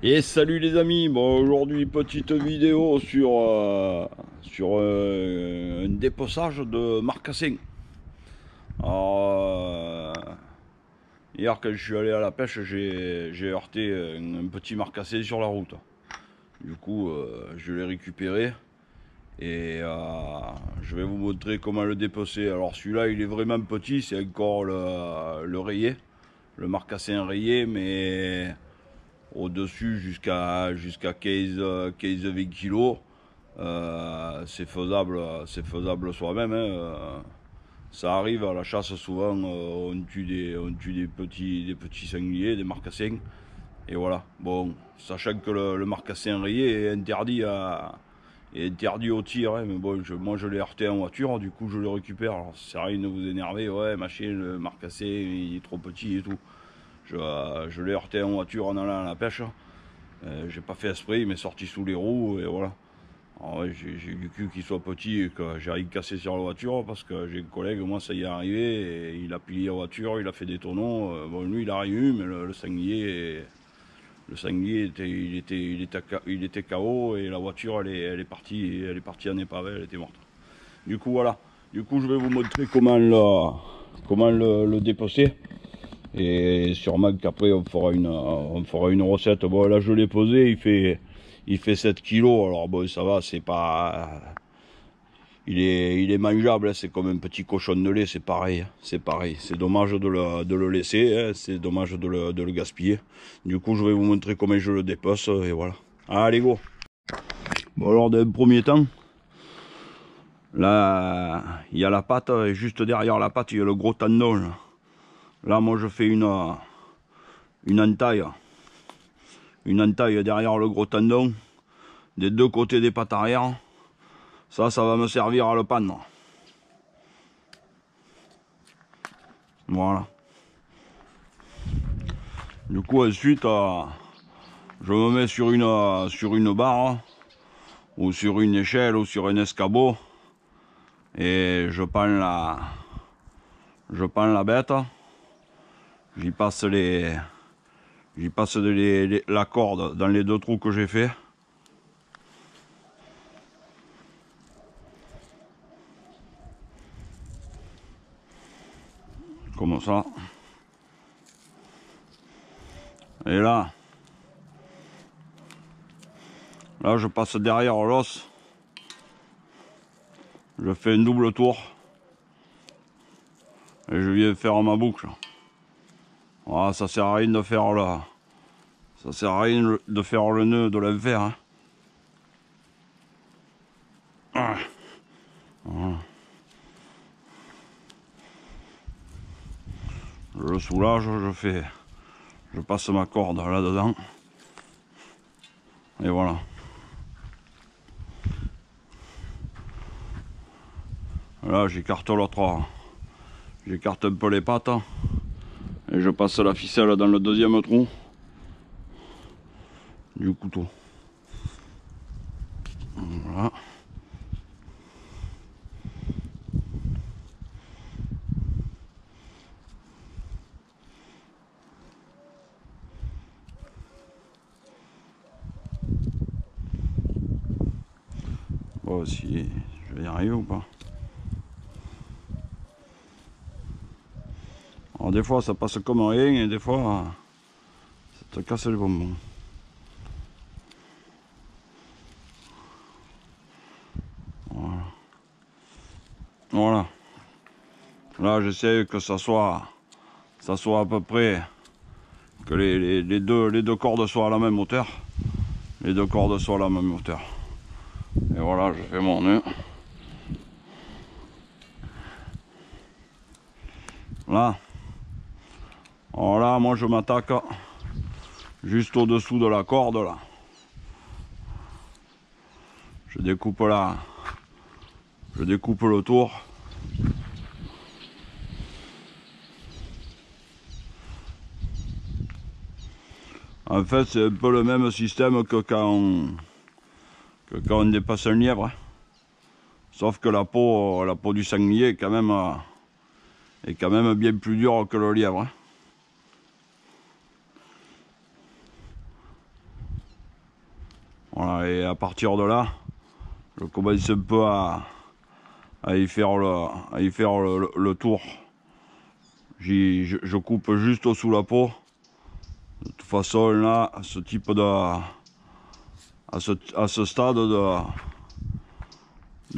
Et salut les amis, bon aujourd'hui petite vidéo sur un dépeçage de marcassins. Alors, hier quand je suis allé à la pêche, j'ai heurté un petit marcassin sur la route. Du coup je l'ai récupéré et je vais vous montrer comment le dépecer. Alors celui-là il est vraiment petit, c'est encore le rayé, le marcassin rayé, mais au-dessus jusqu'à 15-20 kilos. C'est faisable soi-même, hein. Ça arrive à la chasse souvent, on tue des petits sangliers, des marcassins. Et voilà. Bon, sachant que le marcassin rayé est interdit au tir, hein, mais bon, moi je l'ai heurté en voiture, du coup je le récupère. Alors ça sert à rien de vous énerver, ouais, machin, le marcassin il est trop petit et tout. Je l'ai heurté en voiture en allant à la pêche. J'ai pas fait esprit, il m'est sorti sous les roues et voilà. Alors ouais, j'ai eu du cul qu'il soit petit et que j'ai rien cassé sur la voiture parce que j'ai un collègue, moi ça y est arrivé, et il a plié la voiture, il a fait des tonneaux. Bon, lui il a rien eu, mais le sanglier il était KO et la voiture elle est partie en épave, elle était morte. Du coup voilà, du coup je vais vous montrer comment le dépecer. Et sûrement qu'après on fera une recette. Bon là je l'ai posé, il fait 7 kilos, alors bon ça va, c'est pas. Il est mangeable, hein, c'est comme un petit cochon de lait, c'est pareil. C'est pareil. C'est dommage de le laisser, hein, c'est dommage de le gaspiller. Du coup je vais vous montrer comment je le dépece et voilà. Allez go. Bon alors d'un premier temps, là il y a la patte, et juste derrière la patte il y a le gros tendon. Là moi je fais une entaille. Une entaille derrière le gros tendon, des deux côtés des pattes arrière. Ça va me servir à le pendre. Voilà. Du coup ensuite, je me mets sur une barre, ou sur une échelle, ou sur un escabeau, et je pends la bête. J'y passe la corde dans les deux trous que j'ai fait. Comme ça. Et là je passe derrière l'os. Je fais un double tour. Et je viens faire ma boucle. Voilà, ça sert à rien de faire le nœud de l'enfer, hein. Voilà. Je le soulage, je passe ma corde là-dedans. Et voilà. Là j'écarte j'écarte un peu les pattes. Et je passe la ficelle dans le deuxième trou du couteau. Voilà. Bon, si je vais y arriver ou pas. Alors des fois ça passe comme rien et des fois ça te casse les bonbons. Voilà. Voilà. Là j'essaie que ça soit à peu près, que les deux cordes soient à la même hauteur. Les deux cordes soient à la même hauteur. Et voilà, je fais mon nœud. Là. Voilà, moi je m'attaque juste au-dessous de la corde là. Je découpe le tour. En fait, c'est un peu le même système que quand on dépasse un lièvre, hein. Sauf que la peau du sanglier est quand même bien plus dure que le lièvre, hein. Voilà, et à partir de là, je commence un peu à y faire le tour. Je coupe juste sous la peau. De toute façon là, ce type de à ce stade de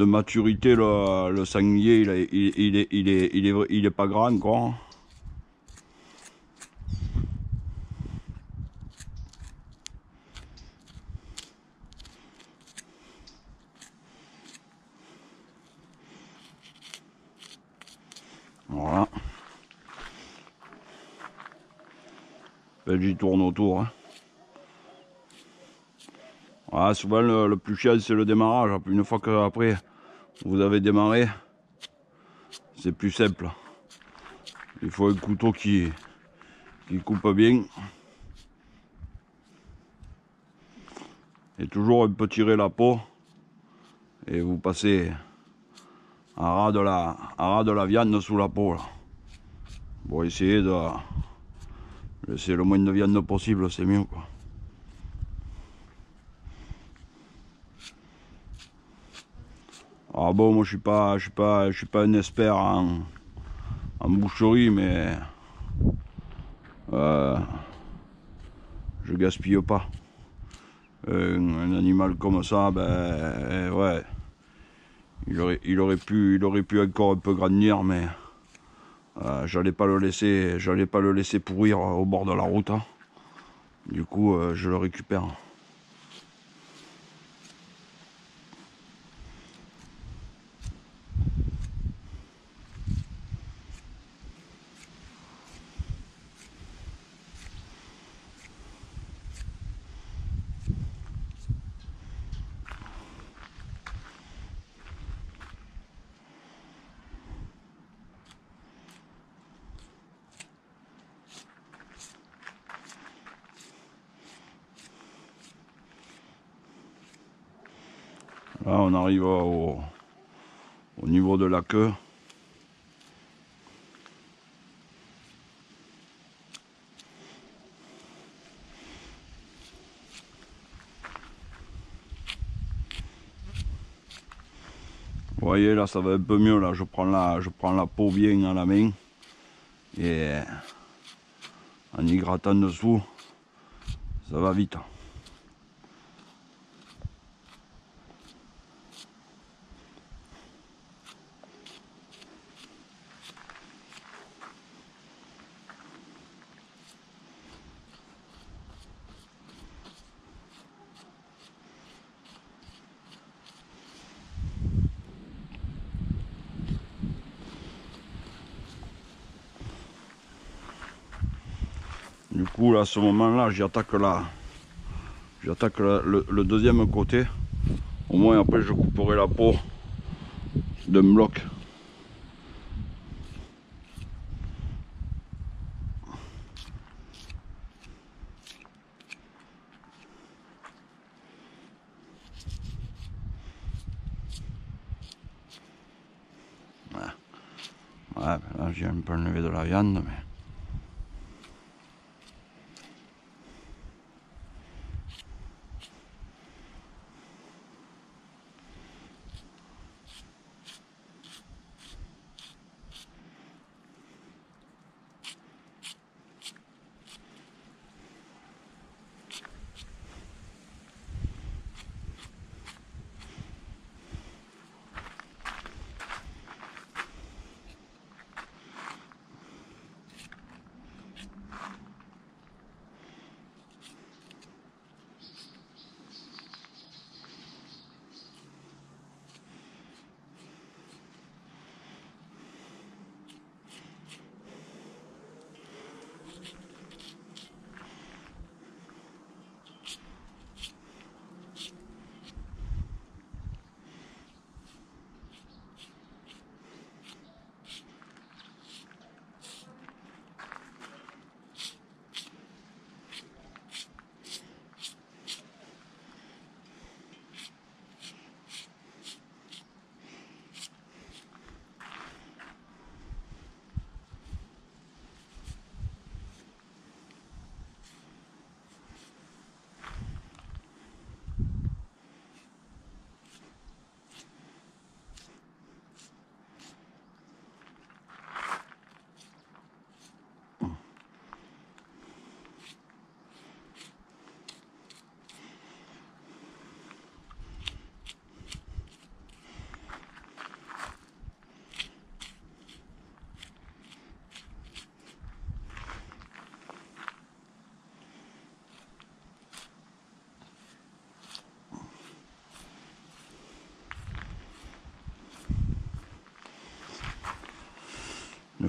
maturité, le sanglier il est pas grand quoi. Voilà. J'y tourne autour. Hein. Voilà, souvent le plus chiant c'est le démarrage. Une fois que après vous avez démarré, c'est plus simple. Il faut un couteau qui coupe bien. Et toujours un peu tirer la peau. Et vous passez à ras de la viande sous la peau. Là. Bon, essayer de laisser le moins de viande possible, c'est mieux quoi. Ah bon, moi je suis pas un expert en boucherie, mais je gaspille pas. Un animal comme ça, ben ouais, il aurait pu encore un peu grandir, mais j'allais pas le laisser pourrir au bord de la route. Hein. Du coup, je le récupère. Là, on arrive au niveau de la queue. Vous voyez là, ça va un peu mieux là. Je prends la peau bien à la main et en y grattant dessous, ça va vite. Du coup, là, à ce moment-là, j'attaque le deuxième côté. Au moins, après, je couperai la peau d'un bloc. Ouais, là, j'ai un peu enlevé de la viande, mais...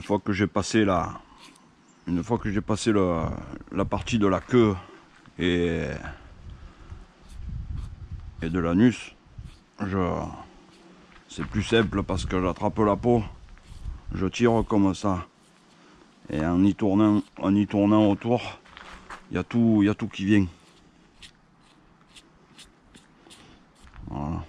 fois que j'ai passé la partie de la queue et de l'anus, c'est plus simple parce que j'attrape la peau, je tire comme ça, et en y tournant autour, il y a tout qui vient. Voilà.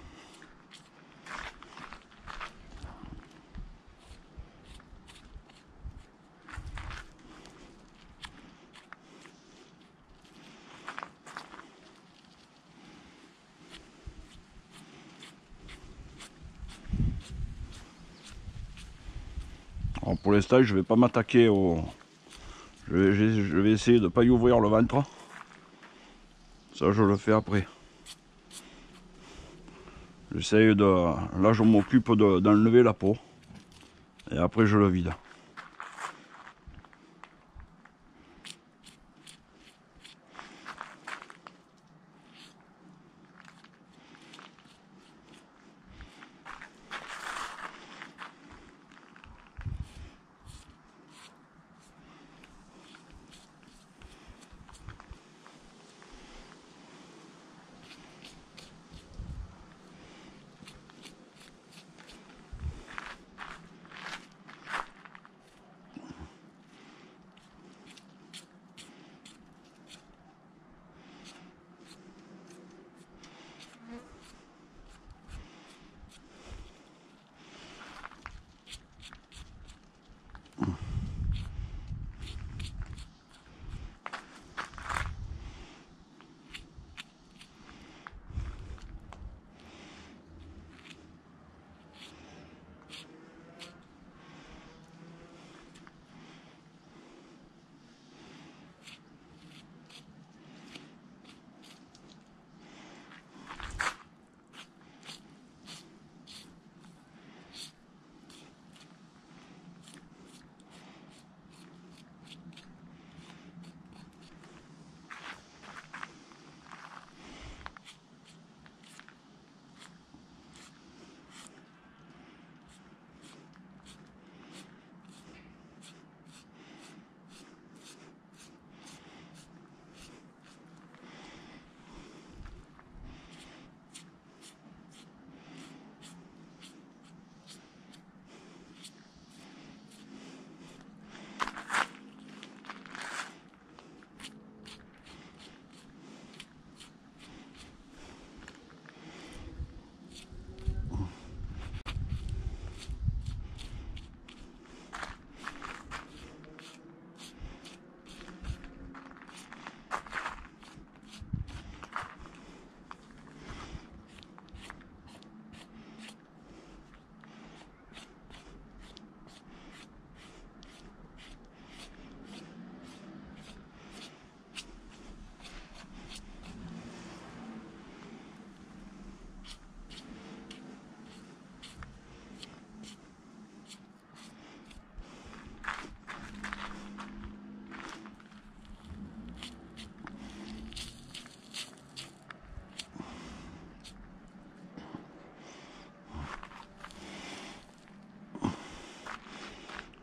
Alors pour l'instant, je vais pas m'attaquer au... Je vais essayer de pas y ouvrir le ventre. Ça, je le fais après. J'essaye de... Là, je m'occupe d'enlever la peau. Et après, je le vide.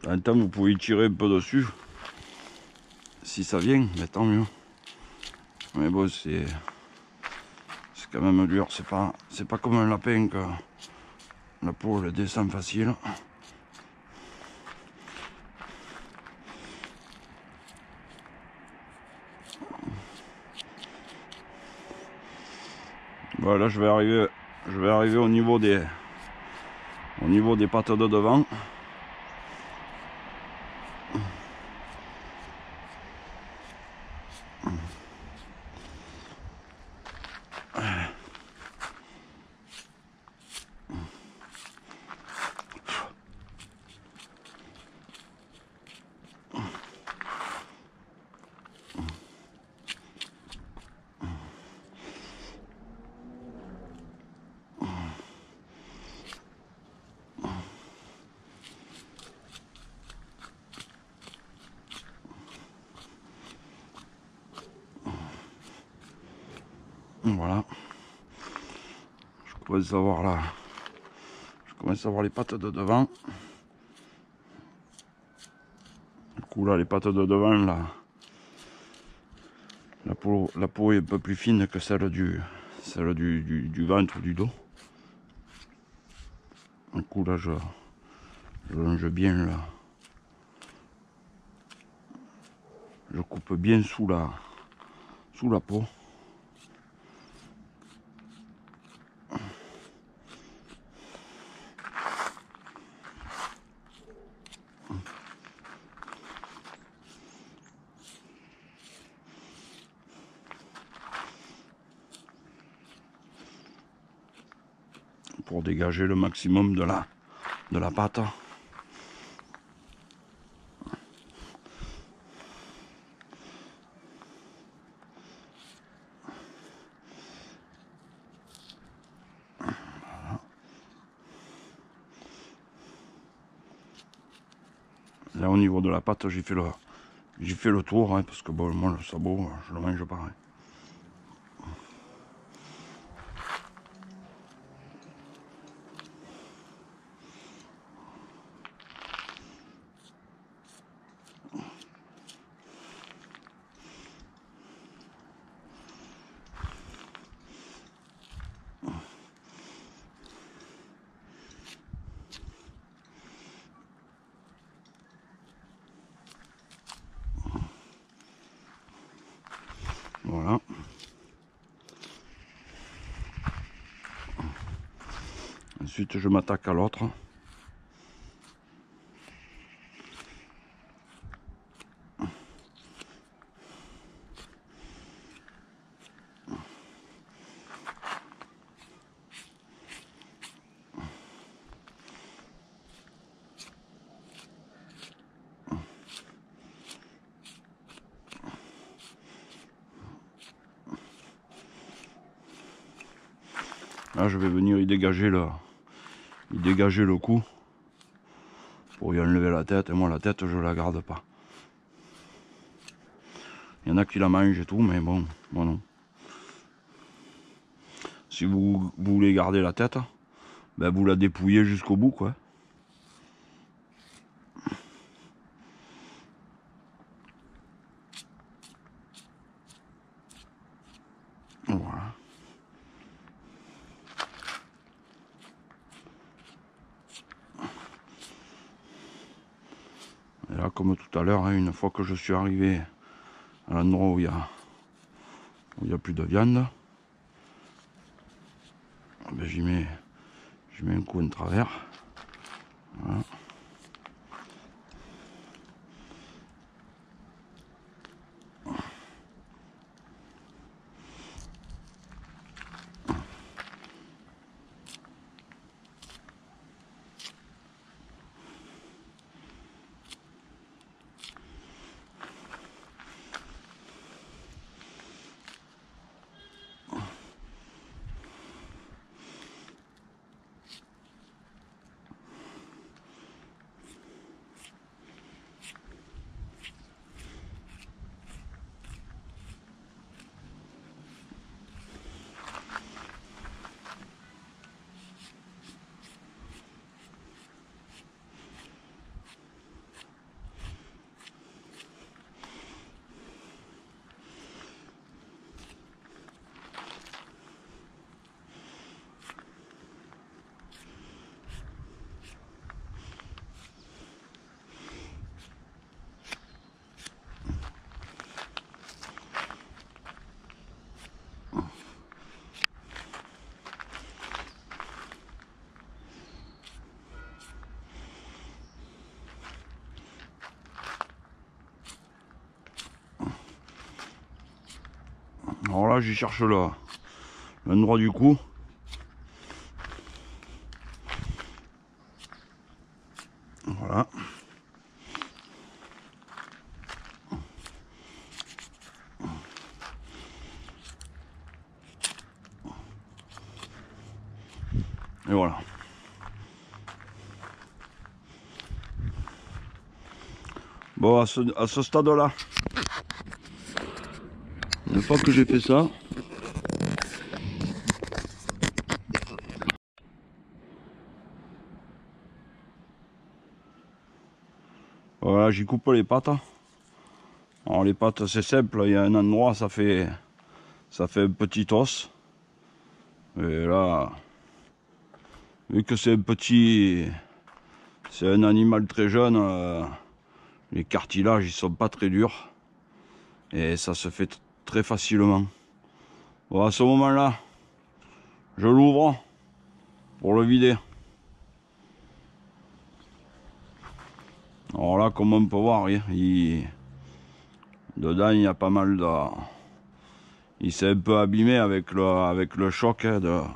En même temps, vous pouvez y tirer un peu dessus. Si ça vient, mais tant mieux. Mais bon, c'est quand même dur. C'est pas comme un lapin que la peau elle descend facile. Voilà, je vais arriver au niveau des pattes de devant. Voilà. Je commence à voir les pattes de devant. Du coup là les pattes de devant là, la peau est un peu plus fine que celle du ventre ou du dos. Du coup là je longe bien là. Je coupe bien sous la peau. Pour dégager le maximum de la pâte. Là au niveau de la pâte j'ai fait le tour hein, parce que bon moi le sabot je le mange pas. Hein. Voilà. Ensuite je m'attaque à l'autre. Là je vais venir y dégager le cou pour y enlever la tête, et moi la tête je la garde pas. Il y en a qui la mangent et tout, mais bon, moi non. Si vous voulez garder la tête, ben vous la dépouillez jusqu'au bout quoi. Voilà. Et là comme tout à l'heure, hein, une fois que je suis arrivé à l'endroit où il y a plus de viande, ben j'y mets un coup en travers. Voilà. Alors là j'y cherche l'endroit du cou. Voilà. Et voilà. Bon, à ce stade-là, une fois que j'ai fait ça, voilà, Voilà, j'y coupe les pattes. Alors les pattes c'est simple, il y a un endroit ça fait un petit os. Et là, vu que c'est un animal très jeune, les cartilages ils sont pas très durs. Et ça se fait très facilement. Bon, à ce moment là, je l'ouvre pour le vider. Alors là, comme on peut voir, dedans il y a pas mal de... Il s'est un peu abîmé avec le choc, hein,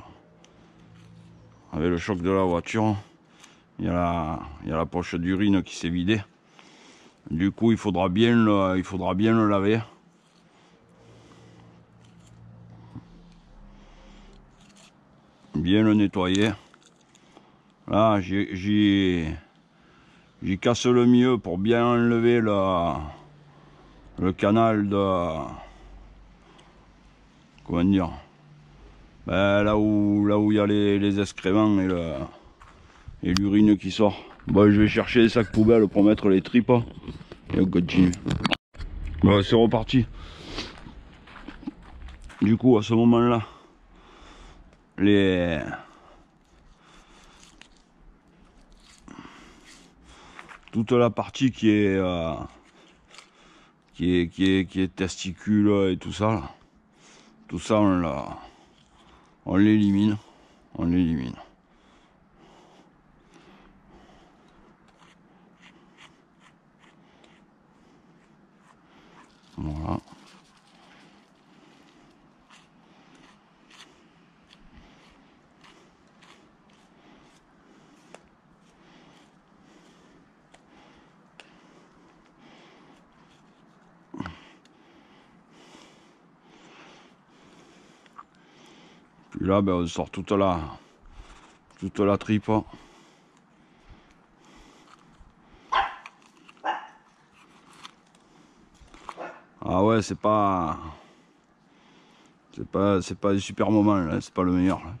avec le choc de la voiture. Il y a la poche d'urine qui s'est vidée. Du coup, il faudra bien le laver. Bien le nettoyer. Là, j'y casse le milieu pour bien enlever le canal de... Comment dire, ben, là où il y a les excréments et l'urine qui sort. Bon, je vais chercher des sacs poubelles pour mettre les tripes. Et on continue. Bon, c'est reparti. Du coup, à ce moment-là, toute la partie qui est testicule et tout ça, on l'élimine. Voilà. Puis là, ben, on sort toute la tripe. Ah ouais, c'est pas un super moment là, c'est pas le meilleur là.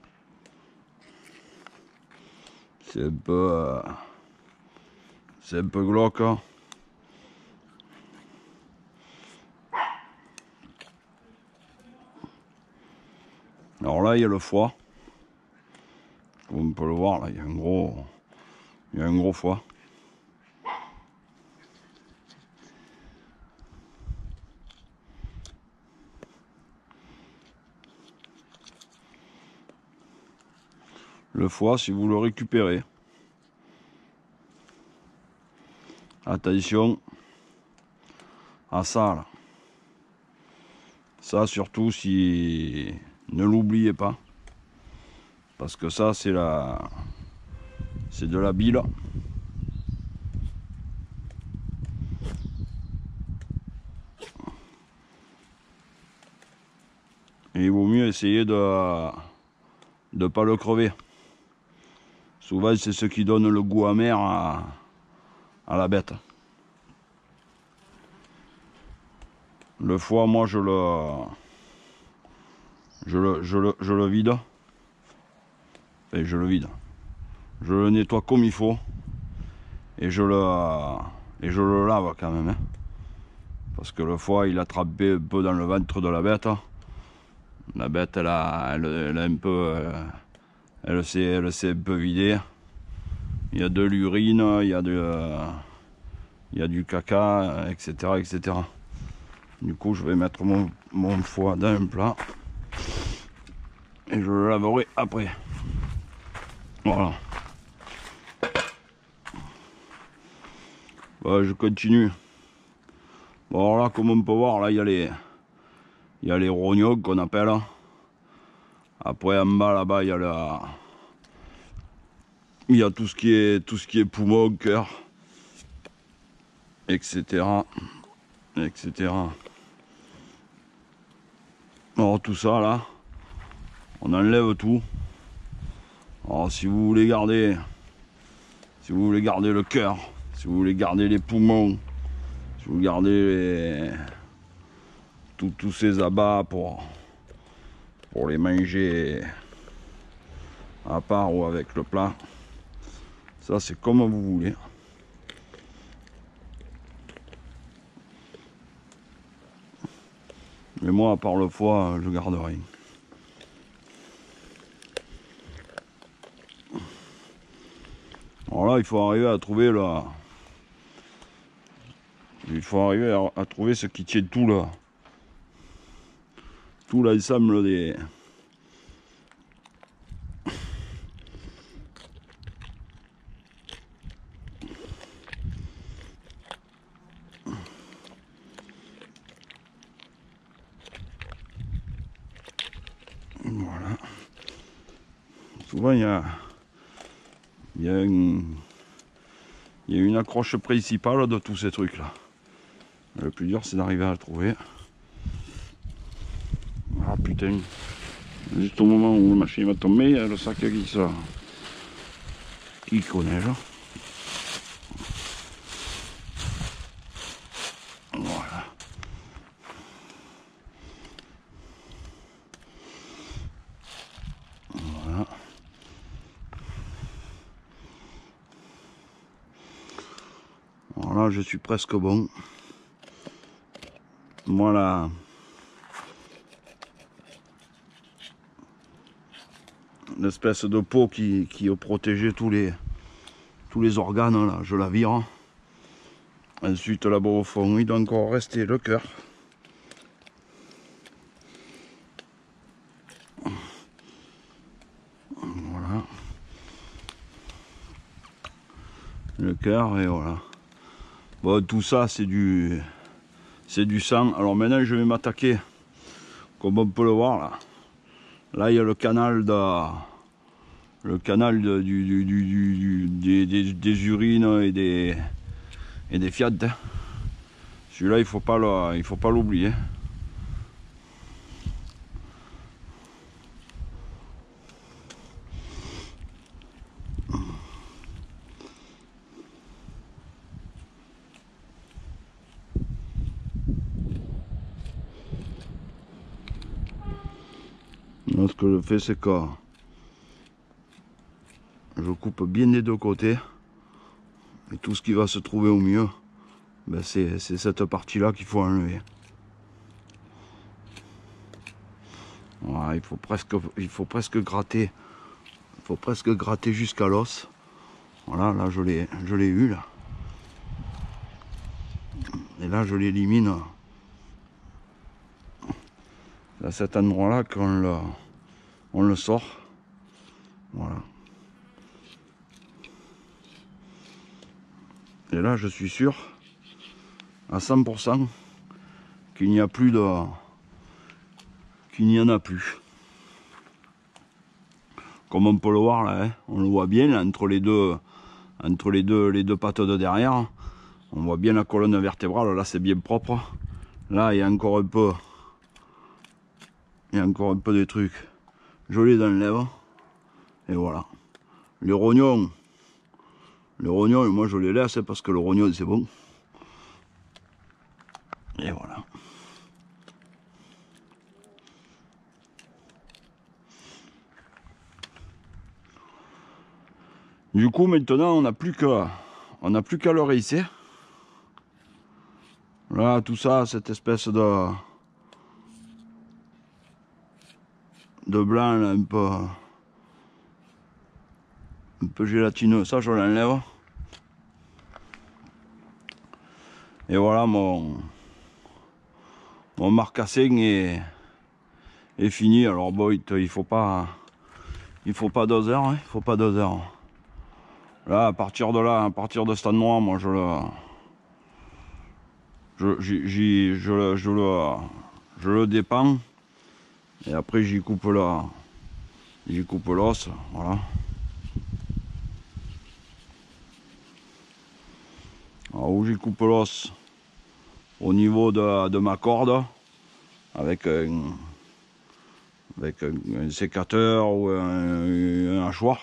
C'est un peu glauque. Hein. Alors là, il y a le foie. Comme on peut le voir là, il y a un gros foie. Le foie, si vous le récupérez, attention à ça là. Ça surtout, si ne l'oubliez pas, parce que ça c'est de la bile. Et il vaut mieux essayer de pas le crever. Souvent c'est ce qui donne le goût amer à la bête. Le foie, moi je le vide. Et je le vide. Je le nettoie comme il faut. Et je le lave quand même. Hein. Parce que le foie il attrape un peu dans le ventre de la bête. La bête elle a un peu... elle s'est un peu vidée. Il y a de l'urine, il y a du caca, etc. Du coup, je vais mettre mon foie dans un plat et je le laverai après. Voilà. Bah, je continue. Bon, alors là, comme on peut voir, là, il y a les rognons qu'on appelle. Après, en bas, là-bas, il y a tout ce qui est poumon, cœur, etc. Alors tout ça là, on enlève tout. Alors si vous voulez garder le cœur, si vous voulez garder les poumons, si vous gardez tous ces abats pour les manger à part ou avec le plat, ça c'est comme vous voulez. Mais moi, à part le foie, je garde rien. Alors là, il faut arriver à trouver là. Il faut arriver à trouver ce qui tient tout là. Tout l'ensemble des. Voilà. Souvent il y a une accroche principale de tous ces trucs là. Le plus dur c'est d'arriver à la trouver. Ah putain. Juste au moment où le machin va tomber, il y a le sac qui connaît là. Voilà. Voilà. Voilà, je suis presque bon. Voilà. L'espèce de peau qui a protégé tous les organes là, je la vire. Ensuite là-bas au fond, il doit encore rester le cœur. Voilà. Le cœur et voilà. Bon, tout ça c'est du sang. Alors maintenant je vais m'attaquer, comme on peut le voir là. Là il y a le canal des urines et des fiades. Celui-là il faut pas l'oublier. Là, ce que je fais c'est que je coupe bien des deux côtés et tout ce qui va se trouver au milieu, ben c'est cette partie là qu'il faut enlever. Voilà, il faut presque gratter, jusqu'à l'os. Voilà, là je l'ai eu là. Et là je l'élimine à cet endroit là qu'on le sort. Voilà. Et là je suis sûr à 100% qu'il n'y a plus qu'il n'y en a plus. Comme on peut le voir là, hein, on le voit bien là, entre les deux pattes de derrière. On voit bien la colonne vertébrale, là c'est bien propre. Là il y a encore un peu. Il y a encore un peu de trucs. Je les enlève. Et voilà. Les rognons. Moi je les laisse parce que le rognon c'est bon. Et voilà. Du coup maintenant on n'a plus qu'à le réhisser. Là tout ça, cette espèce de blanc là, un peu gélatineux, ça je l'enlève. Et voilà mon marcassin est fini. Alors bon, il faut pas 2 heures, hein, il faut pas 2 heures. Là à partir de cet endroit, moi je le dépends et après j'y coupe l'os, voilà. Alors où j'y coupe l'os, au niveau de ma corde, avec un sécateur ou un hachoir,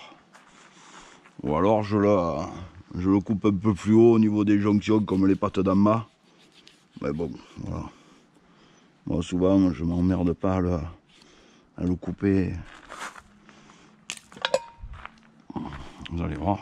ou alors je le coupe un peu plus haut au niveau des jonctions comme les pattes d'en bas. Mais bon, voilà. Moi souvent je m'emmerde pas à le couper. Vous allez voir.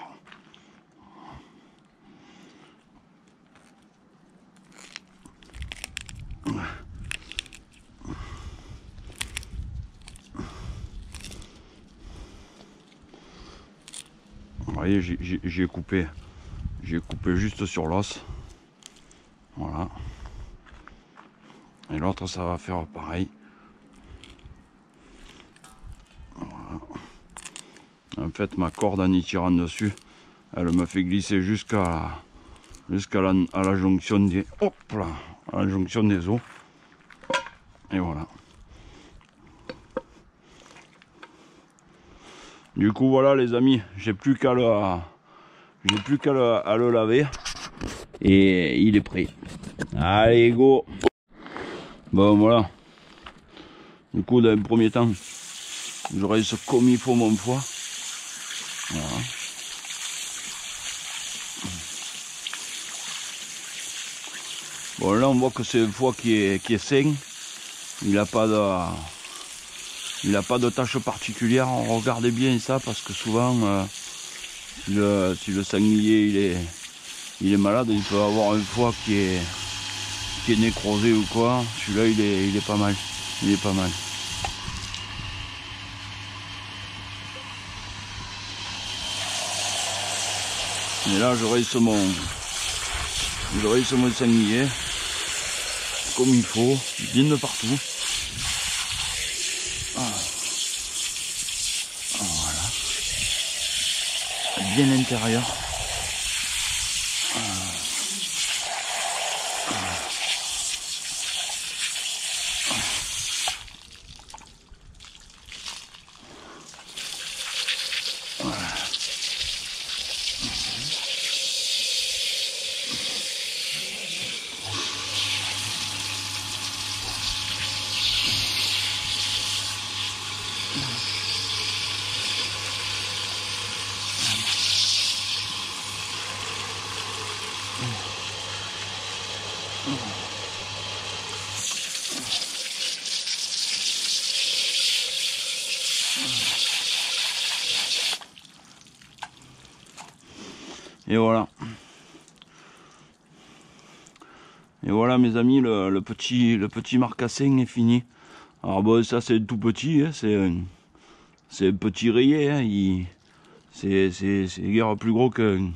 voyez, j'ai coupé juste sur l'os. Voilà. Et l'autre, ça va faire pareil. Voilà. En fait, ma corde en y tirant dessus, elle me fait glisser jusqu'à la jonction des, hop là, à la jonction des os. Et voilà. Du coup, voilà les amis, j'ai plus qu'à le laver et il est prêt. Allez, go. Bon, voilà. Du coup, dans un premier temps, je rince comme il faut mon foie. Voilà. Bon, là, on voit que c'est un foie qui est sain. Il n'a pas de tache particulière. Regardez bien ça parce que souvent, si le sanglier il est malade, il peut avoir un foie qui est nécrosé ou quoi. Celui-là, il est pas mal. Il est pas mal. Et là, je rince mon sanglier comme il faut, bien de partout. Voilà. Bien l'intérieur. Et voilà. Et voilà mes amis, le petit marcassin est fini. Alors bon, ça c'est tout petit, hein, c'est un petit rayé, hein, c'est guère plus gros qu'un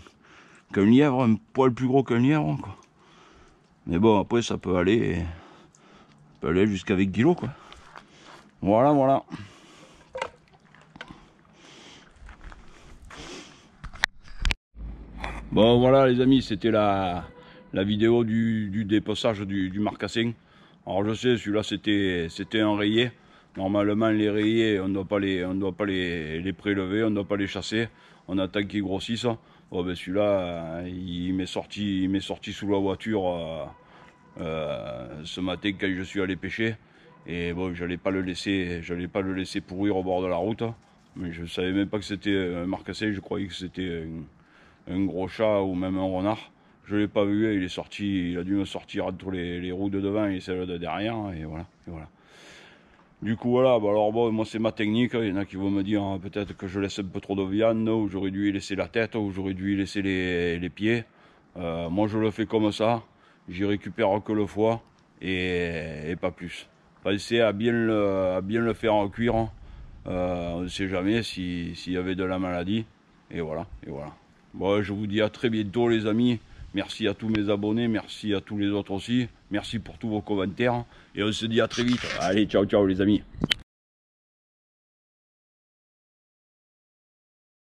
lièvre, un poil plus gros qu'un lièvre, quoi. Mais bon, après ça peut aller jusqu'à 20 kilos, quoi. Voilà, voilà. Bon voilà les amis, c'était la vidéo du dépeçage du marcassin. Alors je sais, celui-là c'était un rayé. Normalement les rayés, on ne doit pas les prélever, on ne doit pas les chasser. On attend qu'ils grossissent. Oh, ben celui-là, il m'est sorti sous la voiture ce matin quand je suis allé pêcher. Et bon, j'allais pas le laisser pourrir au bord de la route. Mais je savais même pas que c'était un marcassin, je croyais que c'était un gros chat ou même un renard. Je l'ai pas vu, il est sorti, il a dû me sortir entre les roues de devant et celles de derrière, et voilà. Du coup voilà, bah alors bon, moi c'est ma technique, il y en a qui vont me dire peut-être que je laisse un peu trop de viande, ou j'aurais dû y laisser la tête, ou j'aurais dû y laisser les pieds. Moi je le fais comme ça, j'y récupère que le foie, et pas plus. Pensez à bien le faire cuire, on ne sait jamais s'il y avait de la maladie, et voilà. Bon, je vous dis à très bientôt les amis. Merci à tous mes abonnés, merci à tous les autres aussi. Merci pour tous vos commentaires. Et on se dit à très vite. Allez, ciao ciao les amis.